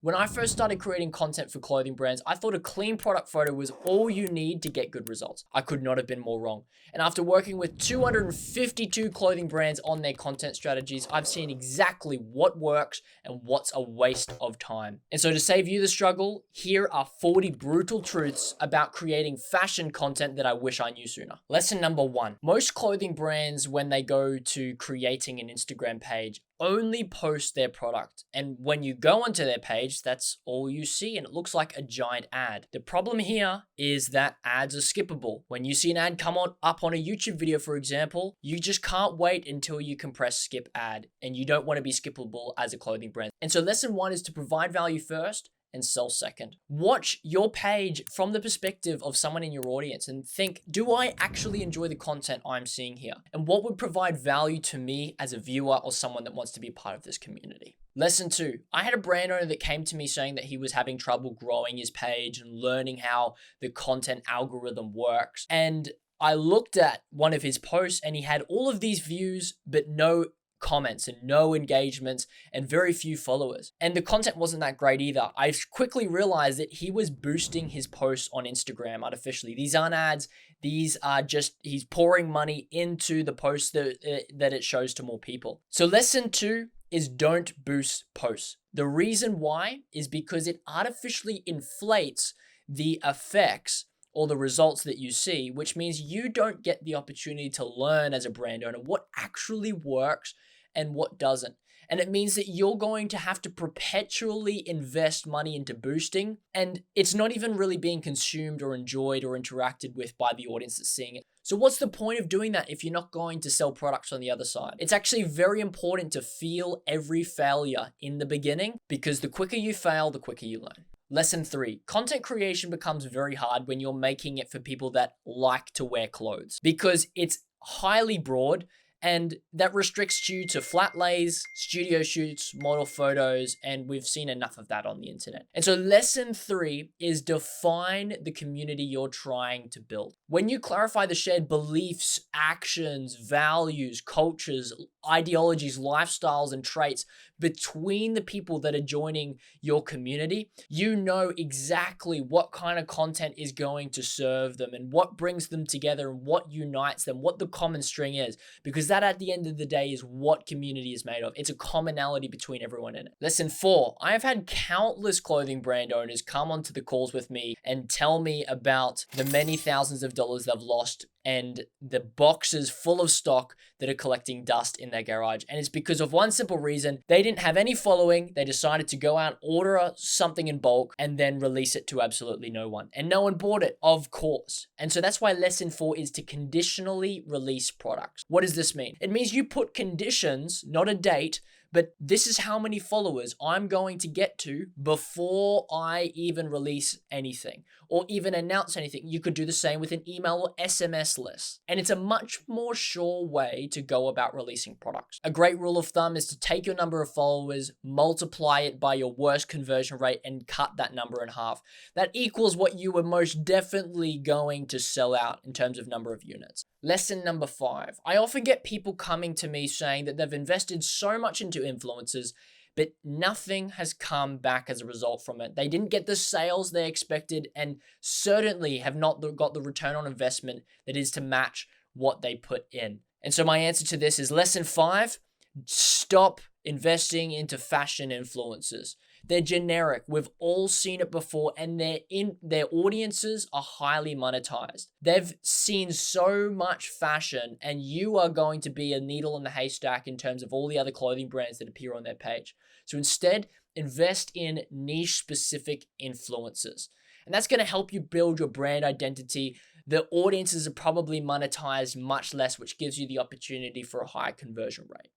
When I first started creating content for clothing brands, I thought a clean product photo was all you need to get good results. I could not have been more wrong. And after working with 252 clothing brands on their content strategies, I've seen exactly what works and what's a waste of time. And so to save you the struggle, here are 40 brutal truths about creating fashion content that I wish I knew sooner. Lesson number 1. Most clothing brands, when they go to creating an Instagram page, only post their product. And when you go onto their page, that's all you see, and it looks like a giant ad. The problem here is that ads are skippable. When you see an ad come up on a YouTube video, for example, you just can't wait until you can press skip ad, and you don't want to be skippable as a clothing brand. And so lesson 1 is to provide value first and sell second. Watch your page from the perspective of someone in your audience and think, do I actually enjoy the content I'm seeing here? And what would provide value to me as a viewer or someone that wants to be part of this community? Lesson 2, I had a brand owner that came to me saying that he was having trouble growing his page and learning how the content algorithm works. And I looked at one of his posts and he had all of these views, but no comments and no engagements and very few followers. And the content wasn't that great either. I quickly realized that he was boosting his posts on Instagram artificially. These aren't ads. These are just, he's pouring money into the posts that it shows to more people. So lesson 2 is don't boost posts. The reason why is because it artificially inflates the effects or the results that you see, which means you don't get the opportunity to learn as a brand owner what actually works and what doesn't. And it means that you're going to have to perpetually invest money into boosting, and it's not even really being consumed or enjoyed or interacted with by the audience that's seeing it. So what's the point of doing that if you're not going to sell products on the other side? It's actually very important to feel every failure in the beginning, because the quicker you fail, the quicker you learn. Lesson 3, content creation becomes very hard when you're making it for people that like to wear clothes, because it's highly broad and that restricts you to flat lays, studio shoots, model photos, and we've seen enough of that on the internet. And so lesson 3 is define the community you're trying to build. When you clarify the shared beliefs, actions, values, cultures, ideologies, lifestyles, and traits between the people that are joining your community, you know exactly what kind of content is going to serve them and what brings them together and what unites them, what the common string is, because that at the end of the day is what community is made of. It's a commonality between everyone in it. Lesson 4, I have had countless clothing brand owners come onto the calls with me and tell me about the many thousands of dollars they've lost and the boxes full of stock that are collecting dust in their garage. And it's because of one simple reason: they didn't have any following. They decided to go out, order something in bulk, and then release it to absolutely no one. And no one bought it, of course. And so that's why lesson 4 is to conditionally release products. What does this mean? It means you put conditions, not a date, but this is how many followers I'm going to get to before I even release anything or even announce anything. You could do the same with an email or SMS list. And it's a much more sure way to go about releasing products. A great rule of thumb is to take your number of followers, multiply it by your worst conversion rate, and cut that number in half. That equals what you were most definitely going to sell out in terms of number of units. Lesson number 5. I often get people coming to me saying that they've invested so much into influencers, but nothing has come back as a result from it. They didn't get the sales they expected and certainly have not got the return on investment that is to match what they put in. And so my answer to this is lesson 5, stop investing into fashion influencers. They're generic. We've all seen it before, and their audiences are highly monetized. They've seen so much fashion, and you are going to be a needle in the haystack in terms of all the other clothing brands that appear on their page. So instead, invest in niche specific influencers. And that's going to help you build your brand identity. The audiences are probably monetized much less, which gives you the opportunity for a higher conversion rate.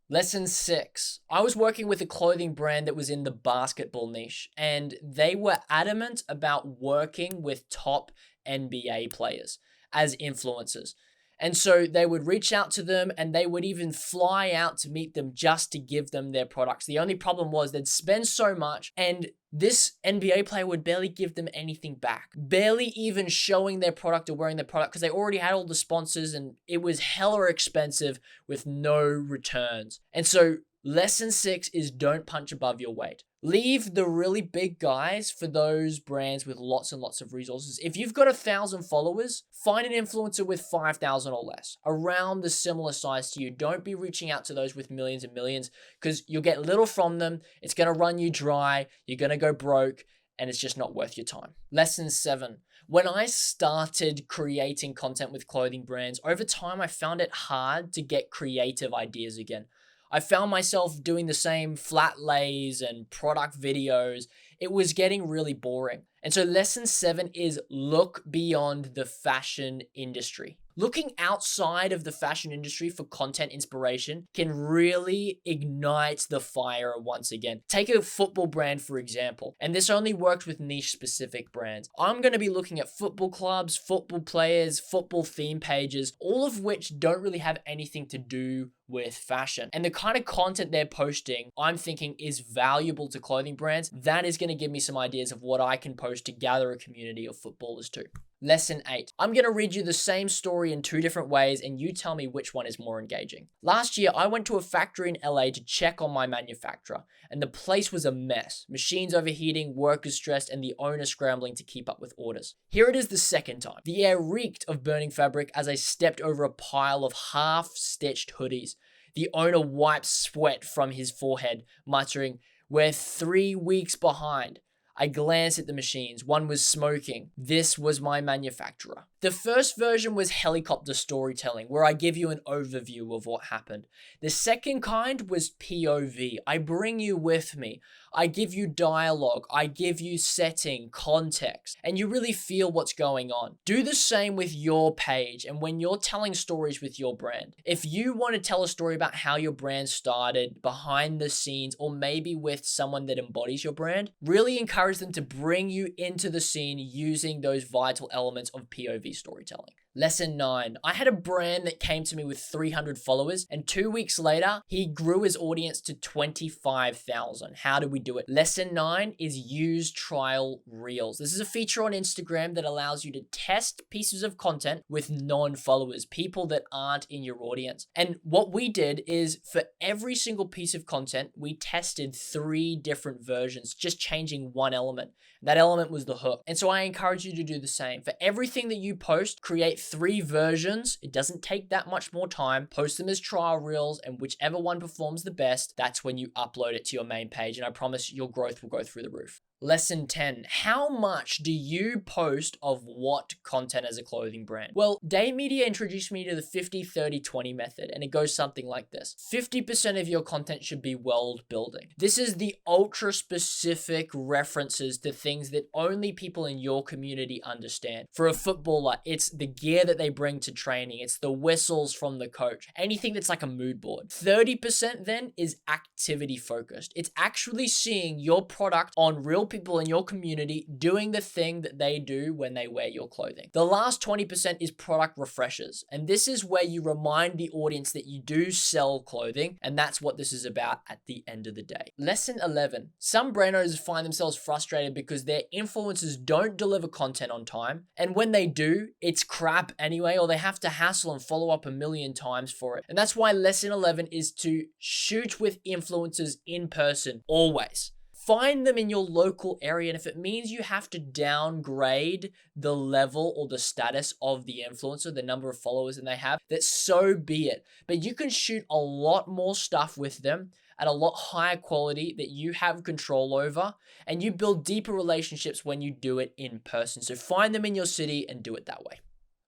Lesson 6. I was working with a clothing brand that was in the basketball niche, and they were adamant about working with top NBA players as influencers. And so they would reach out to them and they would even fly out to meet them just to give them their products. The only problem was they'd spend so much and this NBA player would barely give them anything back, barely even showing their product or wearing their product because they already had all the sponsors and it was hella expensive with no returns. And so lesson 6 is don't punch above your weight. Leave the really big guys for those brands with lots and lots of resources. If you've got 1,000 followers, find an influencer with 5,000 or less, around the similar size to you. Don't be reaching out to those with millions and millions, because you'll get little from them. It's going to run you dry. You're going to go broke, and it's just not worth your time. Lesson 7. When I started creating content with clothing brands, over time I found it hard to get creative ideas again. I found myself doing the same flat lays and product videos. It was getting really boring. And so lesson 7 is look beyond the fashion industry. Looking outside of the fashion industry for content inspiration can really ignite the fire once again. Take a football brand, for example, and this only works with niche specific brands. I'm going to be looking at football clubs, football players, football theme pages, all of which don't really have anything to do with fashion. And the kind of content they're posting, I'm thinking is valuable to clothing brands. That is going to give me some ideas of what I can post to gather a community of footballers too. Lesson 8. I'm going to read you the same story in 2 different ways and you tell me which one is more engaging. Last year, I went to a factory in LA to check on my manufacturer, and the place was a mess. Machines overheating, workers stressed, and the owner scrambling to keep up with orders. Here it is the second time. The air reeked of burning fabric as I stepped over a pile of half-stitched hoodies. The owner wiped sweat from his forehead, muttering, "We're 3 weeks behind." I glanced at the machines. One was smoking. This was my manufacturer. The first version was helicopter storytelling, where I give you an overview of what happened. The second kind was POV. I bring you with me. I give you dialogue. I give you setting, context, and you really feel what's going on. Do the same with your page and when you're telling stories with your brand. If you want to tell a story about how your brand started, behind the scenes, or maybe with someone that embodies your brand, really encourage them to bring you into the scene using those vital elements of POV storytelling. Lesson 9. I had a brand that came to me with 300 followers, and 2 weeks later, he grew his audience to 25,000. How do we do it? Lesson 9 is use trial reels. This is a feature on Instagram that allows you to test pieces of content with non-followers, people that aren't in your audience. And what we did is for every single piece of content, we tested 3 different versions, just changing one element. That element was the hook. And so I encourage you to do the same. For everything that you post, create 3 versions. It doesn't take that much more time. Post them as trial reels, and whichever one performs the best, that's when you upload it to your main page. And I promise your growth will go through the roof. Lesson 10. How much do you post of what content as a clothing brand? Well, Day Media introduced me to the 50-30-20 method, and it goes something like this. 50% of your content should be world building. This is the ultra specific references to things that only people in your community understand. For a footballer, it's the gear that they bring to training. It's the whistles from the coach. Anything that's like a mood board. 30% then is activity focused. It's actually seeing your product on real people in your community doing the thing that they do when they wear your clothing. The last 20% is product refreshers. And this is where you remind the audience that you do sell clothing. And that's what this is about at the end of the day. Lesson 11. Some brand owners find themselves frustrated because their influencers don't deliver content on time. And when they do, it's crap anyway, or they have to hassle and follow up a million times for it. And that's why lesson 11 is to shoot with influencers in person, always. Find them in your local area, and if it means you have to downgrade the level or the status of the influencer, the number of followers that they have, that so be it. But you can shoot a lot more stuff with them at a lot higher quality that you have control over, and you build deeper relationships when you do it in person. So find them in your city and do it that way.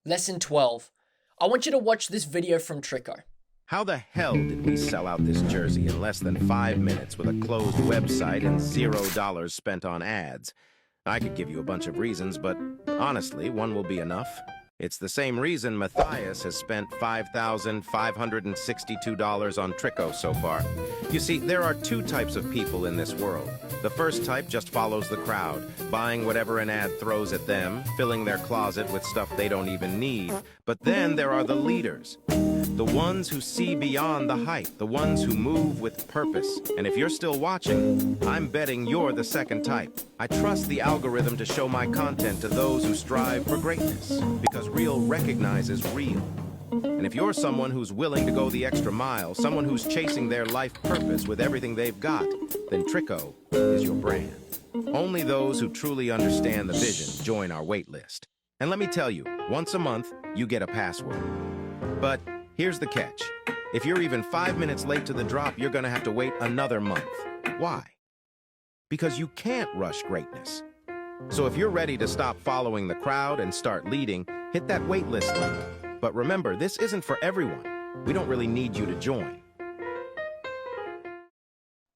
Lesson 12. I want you to watch this video from Trico. How the hell did we sell out this jersey in less than 5 minutes with a closed website and $0 spent on ads? I could give you a bunch of reasons, but honestly, one will be enough. It's the same reason Matthias has spent $5,562 on Trico so far. You see, there are 2 types of people in this world. The first type just follows the crowd, buying whatever an ad throws at them, filling their closet with stuff they don't even need. But then there are the leaders. The ones who see beyond the hype, the ones who move with purpose. And if you're still watching, I'm betting you're the second type. I trust the algorithm to show my content to those who strive for greatness, because real recognizes real. And if you're someone who's willing to go the extra mile, someone who's chasing their life purpose with everything they've got, then Trico is your brand. Only those who truly understand the vision join our wait list. And let me tell you, once a month, you get a password. But here's the catch. If you're even 5 minutes late to the drop, you're gonna have to wait another month. Why? Because you can't rush greatness. So if you're ready to stop following the crowd and start leading, hit that waitlist link. But remember, this isn't for everyone. We don't really need you to join.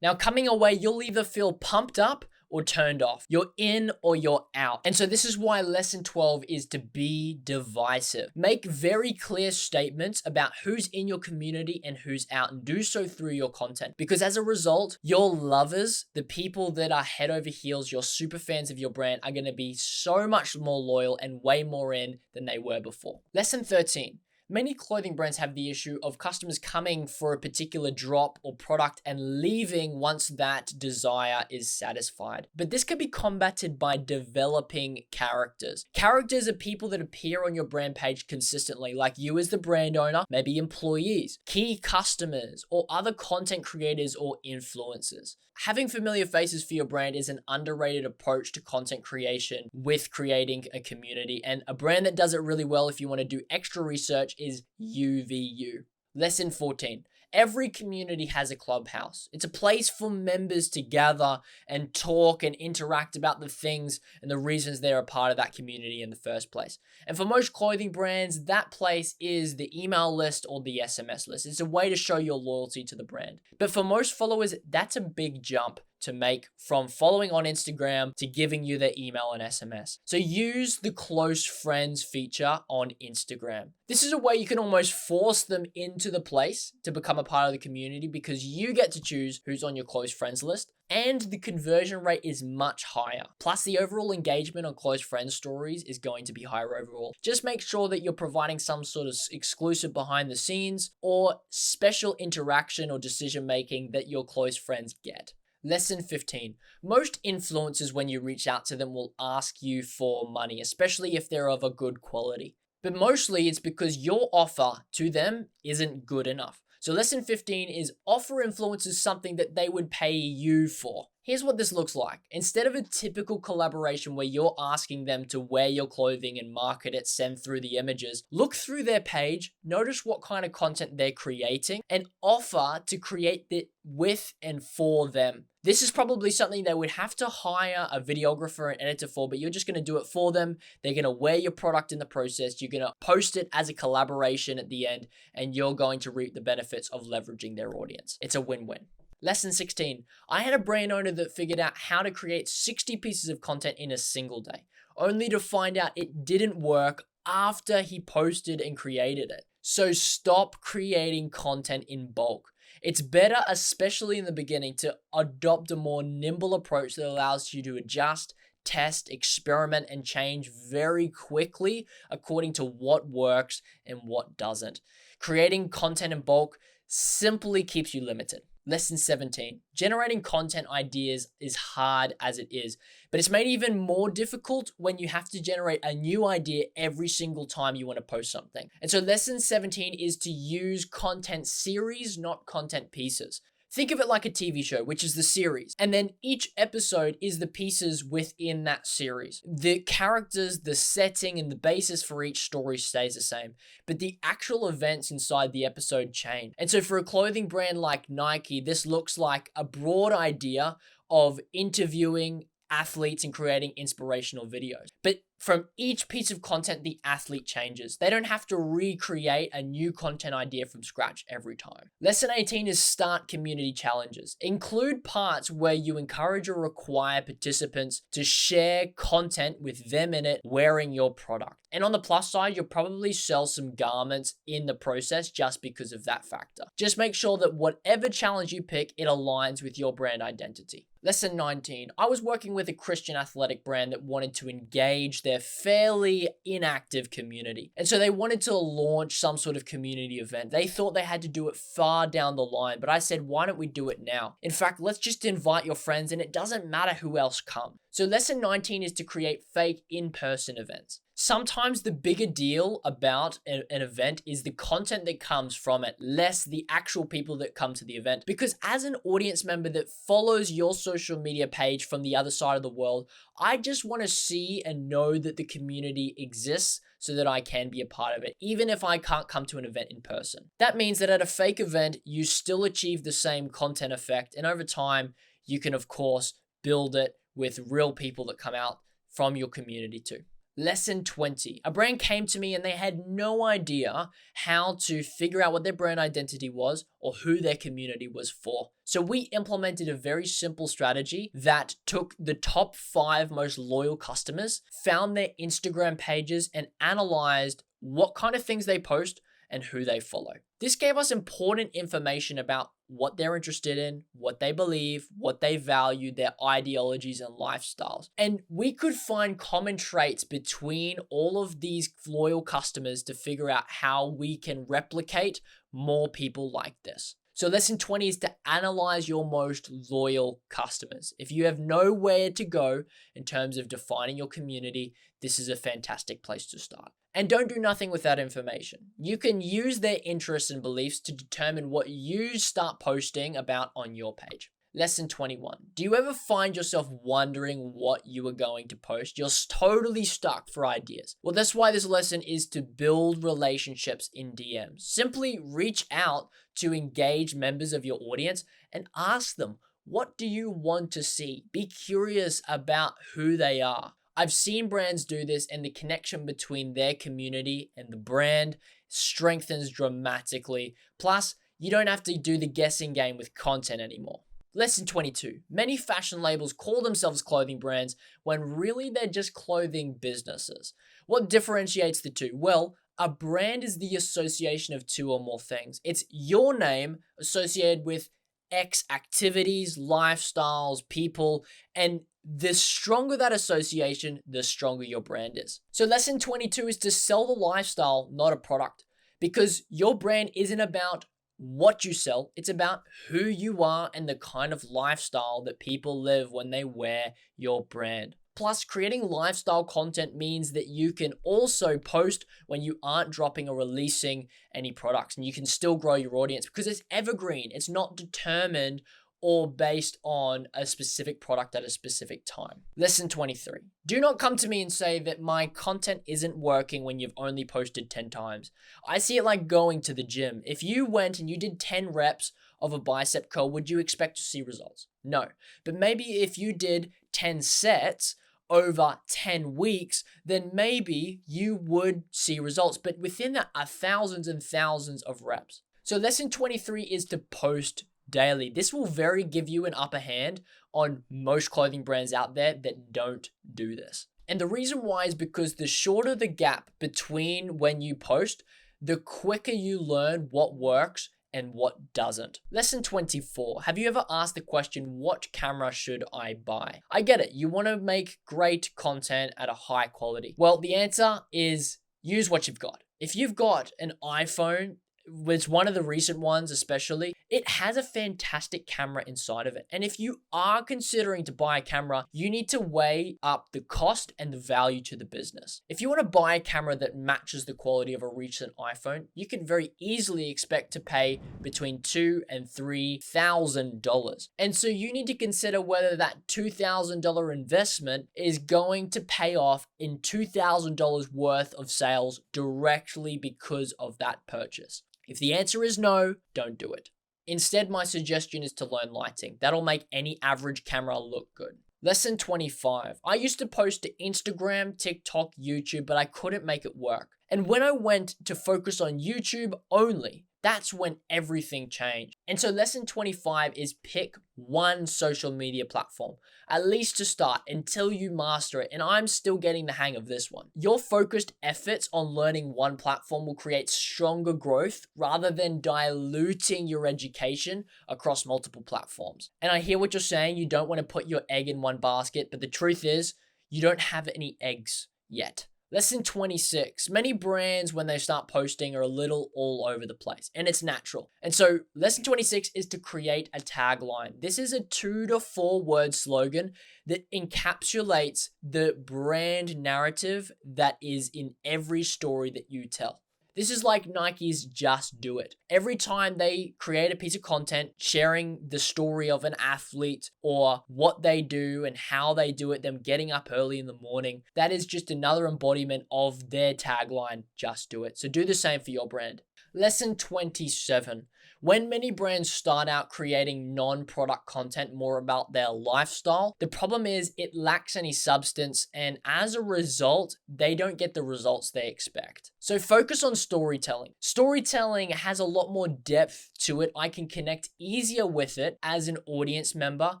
Now, coming away, you'll either feel pumped up or turned off. You're in or you're out. And so this is why lesson 12 is to be divisive. Make very clear statements about who's in your community and who's out, and do so through your content. Because as a result, your lovers, the people that are head over heels, your super fans of your brand, are going to be so much more loyal and way more in than they were before. Lesson 13. Many clothing brands have the issue of customers coming for a particular drop or product and leaving once that desire is satisfied. But this can be combated by developing characters. Characters are people that appear on your brand page consistently, like you as the brand owner, maybe employees, key customers, or other content creators or influencers. Having familiar faces for your brand is an underrated approach to content creation with creating a community, and a brand that does it really well if you want to do extra research is UVU. Lesson 14. Every community has a clubhouse. It's a place for members to gather and talk and interact about the things and the reasons they're a part of that community in the first place. And for most clothing brands, that place is the email list or the SMS list. It's a way to show your loyalty to the brand. But for most followers, that's a big jump to make from following on Instagram to giving you their email and SMS. So use the close friends feature on Instagram. This is a way you can almost force them into the place to become a part of the community, because you get to choose who's on your close friends list, and the conversion rate is much higher. Plus, the overall engagement on close friends stories is going to be higher overall. Just make sure that you're providing some sort of exclusive behind the scenes or special interaction or decision making that your close friends get. Lesson 15. Most influencers, when you reach out to them, will ask you for money, especially if they're of a good quality. But mostly it's because your offer to them isn't good enough. So lesson 15 is offer influencers something that they would pay you for. Here's what this looks like. Instead of a typical collaboration where you're asking them to wear your clothing and market it, send through the images, look through their page, notice what kind of content they're creating, and offer to create it with and for them. This is probably something they would have to hire a videographer and editor for, but you're just going to do it for them. They're going to wear your product in the process. You're going to post it as a collaboration at the end, and you're going to reap the benefits of leveraging their audience. It's a win-win. Lesson 16. I had a brand owner that figured out how to create 60 pieces of content in a single day, only to find out it didn't work after he posted and created it. So stop creating content in bulk. It's better, especially in the beginning, to adopt a more nimble approach that allows you to adjust, test, experiment, and change very quickly according to what works and what doesn't. Creating content in bulk simply keeps you limited. Lesson 17. Generating content ideas is hard as it is, but it's made even more difficult when you have to generate a new idea every single time you want to post something. And so lesson 17 is to use content series, not content pieces. Think of it like a TV show, which is the series. And then each episode is the pieces within that series. The characters, the setting, and the basis for each story stays the same, but the actual events inside the episode change. And so for a clothing brand like Nike, this looks like a broad idea of interviewing athletes and creating inspirational videos. But from each piece of content, the athlete changes. They don't have to recreate a new content idea from scratch every time. Lesson 18 is start community challenges. Include parts where you encourage or require participants to share content with them in it wearing your product. And on the plus side, you'll probably sell some garments in the process just because of that factor. Just make sure that whatever challenge you pick, it aligns with your brand identity. Lesson 19. I was working with a Christian athletic brand that wanted to engage their fairly inactive community. And so they wanted to launch some sort of community event. They thought they had to do it far down the line, but I said, why don't we do it now? In fact, let's just invite your friends and it doesn't matter who else comes. So lesson 19 is to create fake in-person events. Sometimes the bigger deal about an event is the content that comes from it, less the actual people that come to the event. Because as an audience member that follows your social media page from the other side of the world, I just want to see and know that the community exists so that I can be a part of it, even if I can't come to an event in person. That means that at a fake event, you still achieve the same content effect, and over time, you can, of course, build it with real people that come out from your community too. Lesson 20. A brand came to me and they had no idea how to figure out what their brand identity was or who their community was for. So we implemented a very simple strategy that took the top 5 most loyal customers, found their Instagram pages, and analyzed what kind of things they post and who they follow. This gave us important information about what they're interested in, what they believe, what they value, their ideologies and lifestyles. And we could find common traits between all of these loyal customers to figure out how we can replicate more people like this. So lesson 20 is to analyze your most loyal customers. If you have nowhere to go in terms of defining your community, this is a fantastic place to start. And don't do nothing with that information. You can use their interests and beliefs to determine what you start posting about on your page. Lesson 21. Do you ever find yourself wondering what you are going to post? You're totally stuck for ideas. Well, that's why this lesson is to build relationships in DMs. Simply reach out to engage members of your audience and ask them, what do you want to see? Be curious about who they are. I've seen brands do this, and the connection between their community and the brand strengthens dramatically. Plus, you don't have to do the guessing game with content anymore. Lesson 22. Many fashion labels call themselves clothing brands when really they're just clothing businesses. What differentiates the two? Well, a brand is the association of 2 or more things. It's your name associated with X activities, lifestyles, people, and the stronger that association, the stronger your brand is. So lesson 22 is to sell the lifestyle, not a product, because your brand isn't about what you sell, it's about who you are and the kind of lifestyle that people live when they wear your brand. Plus, creating lifestyle content means that you can also post when you aren't dropping or releasing any products, and you can still grow your audience because it's evergreen. It's not determined or based on a specific product at a specific time. Lesson 23. Do not come to me and say that my content isn't working when you've only posted 10 times. I see it like going to the gym. If you went and you did 10 reps of a bicep curl, would you expect to see results? No. But maybe if you did 10 sets over 10 weeks, then maybe you would see results. But within that are thousands and thousands of reps. So lesson 23 is to post daily. This will give you an upper hand on most clothing brands out there that don't do this. And the reason why is because the shorter the gap between when you post, the quicker you learn what works and what doesn't. Lesson 24. Have you ever asked the question, what camera should I buy? I get it. You want to make great content at a high quality. Well, the answer is use what you've got. If you've got an iPhone, it's one of the recent ones especially, it has a fantastic camera inside of it. And if you are considering to buy a camera, you need to weigh up the cost and the value to the business. If you want to buy a camera that matches the quality of a recent iPhone, you can very easily expect to pay between $2,000 and $3,000. And so you need to consider whether that $2,000 investment is going to pay off in $2,000 worth of sales directly because of that purchase. If the answer is no, don't do it. Instead, my suggestion is to learn lighting. That'll make any average camera look good. Lesson 25. I used to post to Instagram, TikTok, YouTube, but I couldn't make it work. And when I went to focus on YouTube only, that's when everything changed. And so lesson 25 is pick one social media platform, at least to start, until you master it. And I'm still getting the hang of this one. Your focused efforts on learning one platform will create stronger growth rather than diluting your education across multiple platforms. And I hear what you're saying. You don't want to put your egg in one basket, but the truth is you don't have any eggs yet. Lesson 26. Many brands, when they start posting, are a little all over the place, and it's natural. And so, lesson 26 is to create a tagline. This is a 2 to 4 word slogan that encapsulates the brand narrative that is in every story that you tell. This is like Nike's Just Do It. Every time they create a piece of content sharing the story of an athlete or what they do and how they do it, them getting up early in the morning, that is just another embodiment of their tagline, Just Do It. So do the same for your brand. Lesson 27. When many brands start out creating non-product content more about their lifestyle, the problem is it lacks any substance, and as a result, they don't get the results they expect. So focus on storytelling. Storytelling has a lot more depth to it. I can connect easier with it as an audience member,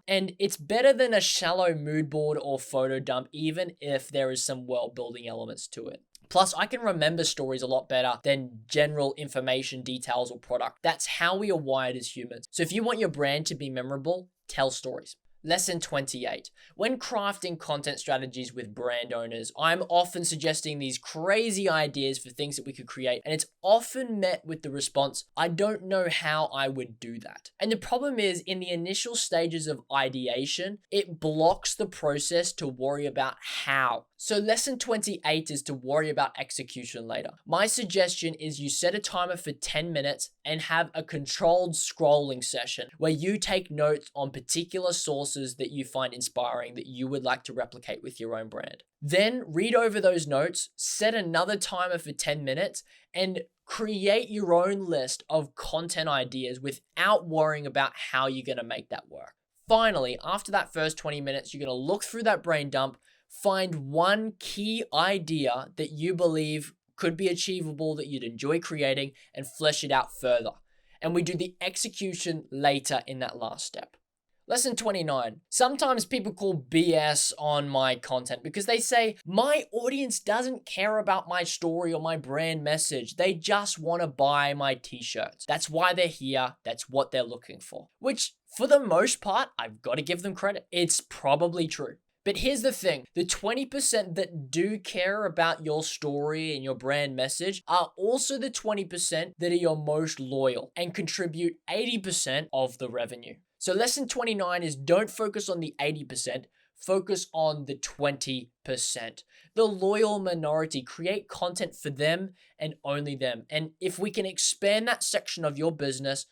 and it's better than a shallow mood board or photo dump, even if there is some world-building elements to it. Plus, I can remember stories a lot better than general information, details, or product. That's how we are wired as humans. So if you want your brand to be memorable, tell stories. Lesson 28. When crafting content strategies with brand owners, I'm often suggesting these crazy ideas for things that we could create, and it's often met with the response, I don't know how I would do that. And the problem is, in the initial stages of ideation, it blocks the process to worry about how. So lesson 28 is to worry about execution later. My suggestion is you set a timer for 10 minutes and have a controlled scrolling session where you take notes on particular sources that you find inspiring that you would like to replicate with your own brand. Then read over those notes, set another timer for 10 minutes, and create your own list of content ideas without worrying about how you're going to make that work. Finally, after that first 20 minutes, you're going to look through that brain dump, find one key idea that you believe could be achievable, that you'd enjoy creating, and flesh it out further. And we do the execution later in that last step. Lesson 29. Sometimes people call BS on my content because they say, my audience doesn't care about my story or my brand message. They just want to buy my t-shirts. That's why they're here. That's what they're looking for. Which, for the most part, I've got to give them credit. It's probably true. But here's the thing, the 20% that do care about your story and your brand message are also the 20% that are your most loyal and contribute 80% of the revenue. So lesson 29 is don't focus on the 80%, focus on the 20%. The loyal minority, create content for them and only them. And if we can expand that section of your business,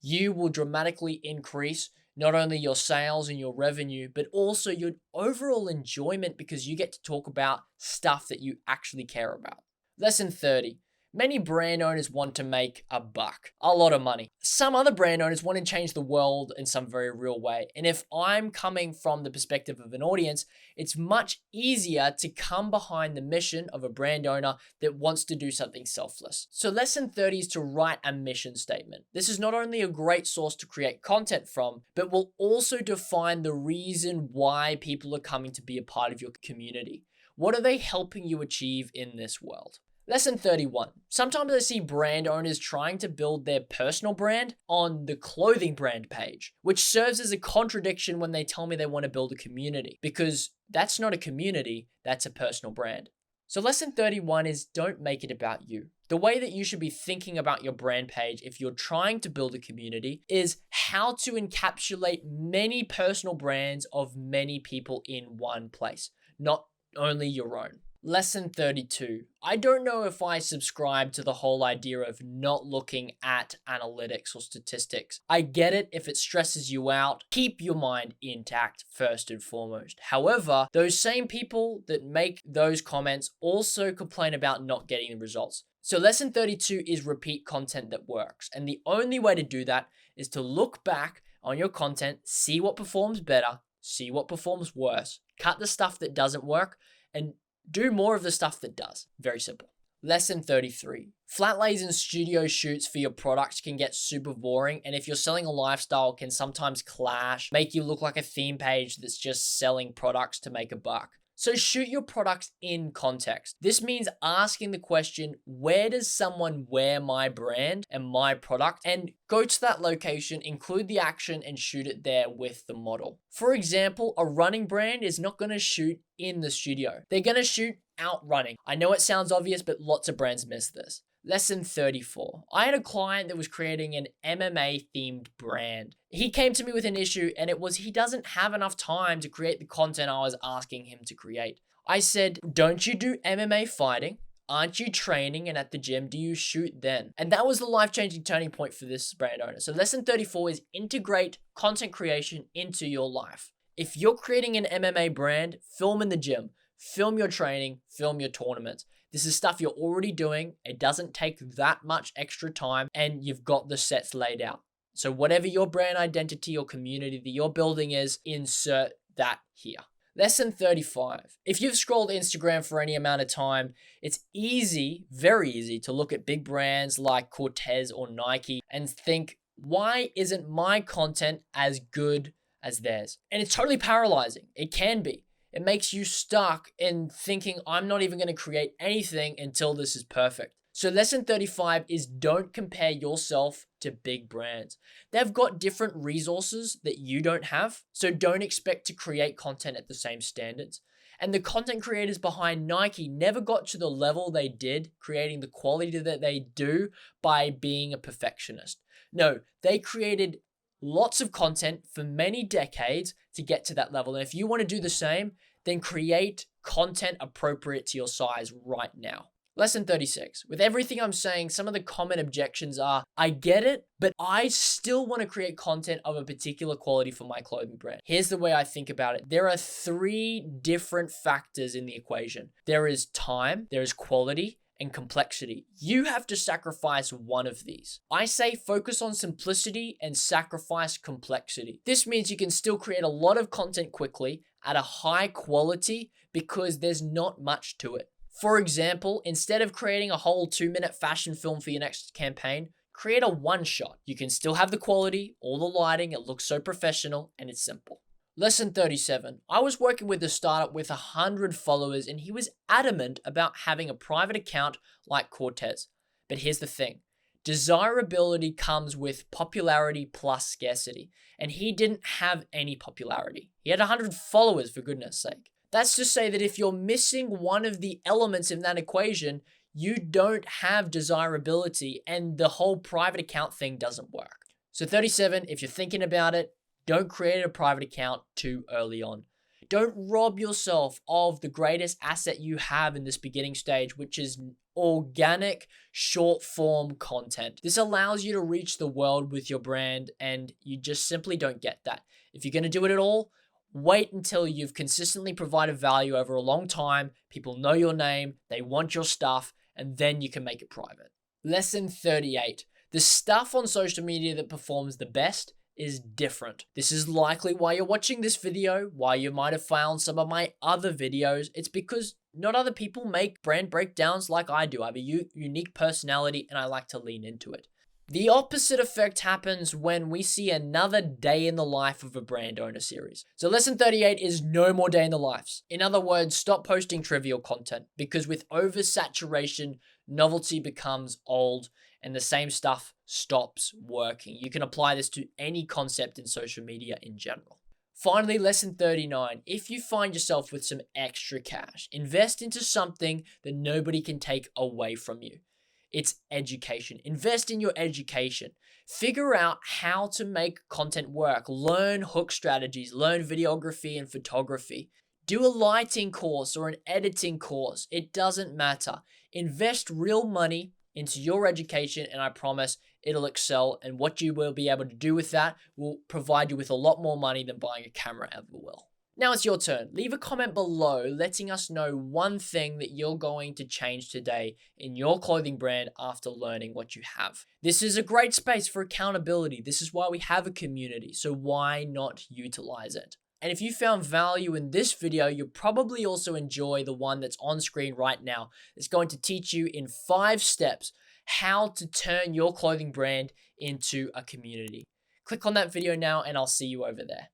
you will dramatically increase not only your sales and your revenue, but also your overall enjoyment because you get to talk about stuff that you actually care about. Lesson 30. Many brand owners want to make a buck, a lot of money. Some other brand owners want to change the world in some very real way. And if I'm coming from the perspective of an audience, it's much easier to come behind the mission of a brand owner that wants to do something selfless. So lesson 30 is to write a mission statement. This is not only a great source to create content from, but will also define the reason why people are coming to be a part of your community. What are they helping you achieve in this world? Lesson 31. Sometimes I see brand owners trying to build their personal brand on the clothing brand page, which serves as a contradiction when they tell me they want to build a community, because that's not a community, that's a personal brand. So lesson 31 is don't make it about you. The way that you should be thinking about your brand page if you're trying to build a community is how to encapsulate many personal brands of many people in one place, not only your own. Lesson 32. I don't know if I subscribe to the whole idea of not looking at analytics or statistics. I get it if it stresses you out. Keep your mind intact first and foremost. However, those same people that make those comments also complain about not getting the results. So lesson 32 is repeat content that works. And the only way to do that is to look back on your content, see what performs better, see what performs worse, cut the stuff that doesn't work, and do more of the stuff that does. Very simple. Lesson 33. Flat lays and studio shoots for your products can get super boring, and if you're selling a lifestyle, can sometimes clash, make you look like a theme page that's just selling products to make a buck. So shoot your products in context. This means asking the question, where does someone wear my brand and my product? And go to that location, include the action, and shoot it there with the model. For example, a running brand is not going to shoot in the studio. They're going to shoot outrunning. I know it sounds obvious, but lots of brands miss this. Lesson 34. I had a client that was creating an MMA themed brand. He came to me with an issue, and it was he doesn't have enough time to create the content I was asking him to create. I said, don't you do MMA fighting? Aren't you training, and at the gym, do you shoot then? And that was the life-changing turning point for this brand owner. So lesson 34 is integrate content creation into your life. If you're creating an MMA brand, film in the gym, film your training, film your tournaments. This is stuff you're already doing. It doesn't take that much extra time, and you've got the sets laid out. So whatever your brand identity or community that you're building is, insert that here. Lesson 35. If you've scrolled Instagram for any amount of time, it's easy, very easy, to look at big brands like Cortez or Nike and think, why isn't my content as good as theirs? And it's totally paralyzing. It can be. It makes you stuck in thinking, I'm not even going to create anything until this is perfect. So lesson 35 is don't compare yourself to big brands. They've got different resources that you don't have, so don't expect to create content at the same standards. And the content creators behind Nike never got to the level they did, creating the quality that they do by being a perfectionist. No, they created lots of content for many decades to get to that level. And if you want to do the same, then create content appropriate to your size right now. Lesson 36. With everything I'm saying, some of the common objections are, I get it, but I still want to create content of a particular quality for my clothing brand. Here's the way I think about it. There are 3 different factors in the equation. There is time, there is quality, and complexity. You have to sacrifice one of these. I say focus on simplicity and sacrifice complexity. This means you can still create a lot of content quickly at a high quality because there's not much to it. For example, instead of creating a whole 2-minute fashion film for your next campaign, create a one-shot. You can still have the quality, all the lighting, it looks so professional, and it's simple. Lesson 37. I was working with a startup with 100 followers, and he was adamant about having a private account like Cortez. But here's the thing. Desirability comes with popularity plus scarcity, and he didn't have any popularity. He had 100 followers, for goodness sake. That's to say that if you're missing one of the elements in that equation, you don't have desirability, and the whole private account thing doesn't work. So 37, if you're thinking about it, don't create a private account too early on. Don't rob yourself of the greatest asset you have in this beginning stage, which is organic, short-form content. This allows you to reach the world with your brand, and you just simply don't get that. If you're going to do it at all, wait until you've consistently provided value over a long time, people know your name, they want your stuff, and then you can make it private. Lesson 38. The stuff on social media that performs the best is different. This is likely why you're watching this video, why you might have found some of my other videos. It's because not other people make brand breakdowns like I do. I have a unique personality and I like to lean into it. The opposite effect happens when we see another day in the life of a brand owner series. So lesson 38 is no more day in the lives. In other words, stop posting trivial content because with oversaturation, novelty becomes old and the same stuff stops working. You can apply this to any concept in social media in general. Finally, lesson 39. If you find yourself with some extra cash, invest into something that nobody can take away from you. It's education. Invest in your education. Figure out how to make content work. Learn hook strategies. Learn videography and photography. Do a lighting course or an editing course. It doesn't matter. Invest real money into your education and I promise it'll excel, and what you will be able to do with that will provide you with a lot more money than buying a camera ever will. Now it's your turn. Leave a comment below letting us know one thing that you're going to change today in your clothing brand after learning what you have. This is a great space for accountability. This is why we have a community, so why not utilize it? And if you found value in this video, you'll probably also enjoy the one that's on screen right now. It's going to teach you in 5 steps how to turn your clothing brand into a community. Click on that video now and I'll see you over there.